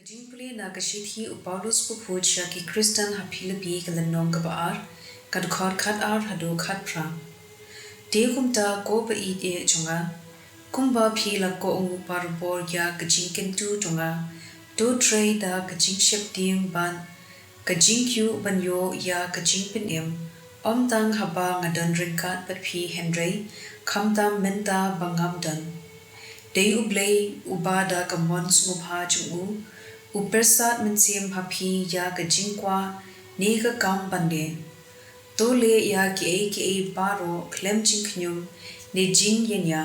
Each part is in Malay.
jingpule na kashiti Paulus pupucha ki Kristan ha Philippi kalanong kabaar kadkhor khat ar hadu khat pra te kumta ko pa e chunga kumba phila ko ungu parbor ya kajingken tu chunga to trade da kajing shep ding ban kajing kyu banyo ya kajing pin em omtang haba ngadan ringkat pat phi henry khamta menta bangam dan dei Blei ubada kamon smubha chungu upersat mensiam hapi ya kajing kwa ne ka kam bande to le ya ki baro klem chingknyum ne jing yenya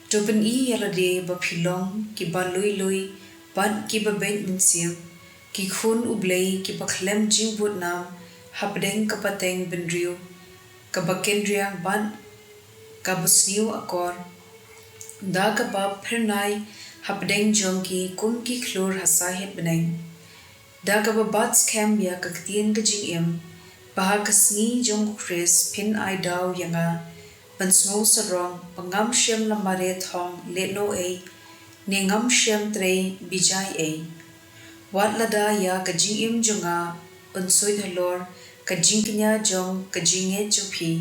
to pen I yala de ba philong ki ba lui ban ki ba ben mensiam ki khun Blei ki ba klem jing but nam hapdeng kapateng benriu ka ba kendriang ban ka busniu akor da ka ba phernai hapdeng jongki kumki klor hasahit beneng da ka ba bats kem ya ka ktien ka jing em bah kasni jong chris pin ai daw yanga pansmo sarong pangam shem lamare thong le no e ne ngam shem tre bijai e wat lada ya ka jing em jonga pansoi dhalor ka jing knya jong ka jing e chupi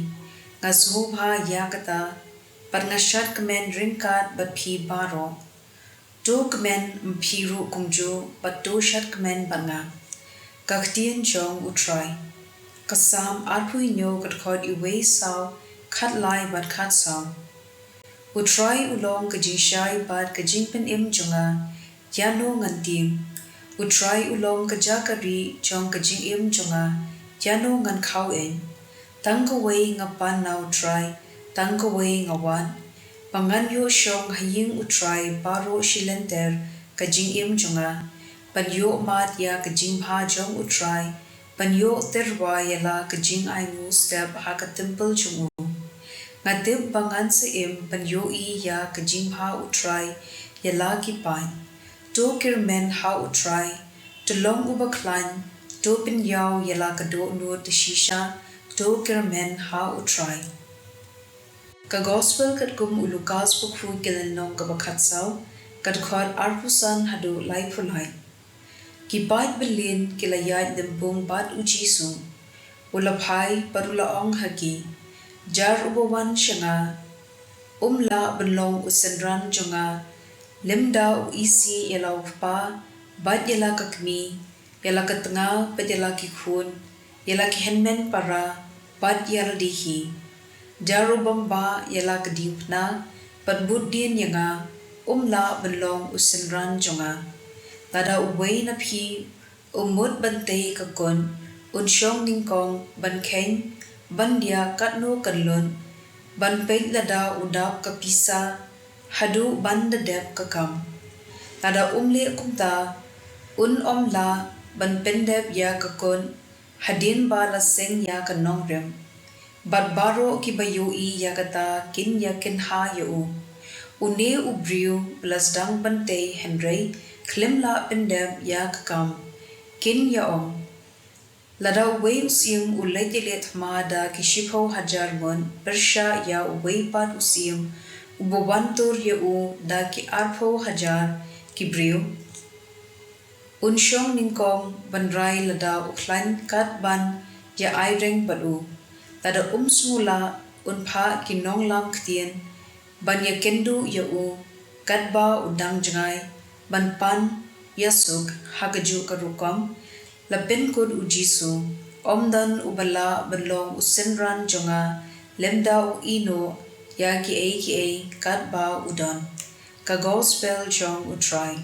ngasmo bha ya kata parnashat kmen ringkat bat phi baro to kmen mphiru kumjo pato shat kmen banga ka ktien jong utrai kasam arpui nyo kat khod I wei saw khat lai bat khat saw utrai ulong ka jishai bat ka jingpen im jonga yano ngantim utrai ulong ka jakari jong ka jing im jonga yano ngan khau en tang ka wei ngapan now try tang ka wei ngawan pangan yo shong haying utrai baro shilenter ka jing im jonga pan yo mat ya ka jing bha jong utrai pan yo terwa yala ka jing ai ngu step ha ka temple chungu ngadip bangan se im pan yo I ya ka jing bha utrai yala ki pai to kirmen ha utrai to long uba klan to pin yaw yala ka do nu te shisha to kirmen ha utrai ka gospel kat kum ulukas pukhu kilen nong ka bakhat saw kat khot arpusan hadu lai phulai ki bait belin kilayat dempung bat uchi su ulaphai parula ong haki jar ubawan shanga umla benlong usenran jonga lemda u isi yalaw pa bat yala kakmi yala katnga pat yala ki khun yala ki henmen para bat yala dihi jarubamba yala kadipna pat buddin yanga umla benlong usenran jonga tada uwei na phi umut bante kakon unshong ningkong ban khen ban dia katno kanlon ban pet lada udap kapisa hadu ban da dep kakam tada umle kumta omla ban pendep ya kakon hadin ba la seng ya kanong rem bat baro ki bayo I ya kata kin ya kin ha yo une ubriu plus dang bante henry klimla pendem ya kakam kin ya lada wei usim ulai dilet ma da kishipo hajar mon persha ya wei pat usim ubawantor ya da ki arpo hajar kibriu unshong ningkong banrai lada uklan kat ban ya aireng padu tada smula unpha kinong lam ktien ban ya kendu ya katba udang jangai ban pan yasuk hagaju karukam lapin kod ujisu omdan ubala benlong usenran jonga lemda u ino ya ki katba udon ka gospel jong utrai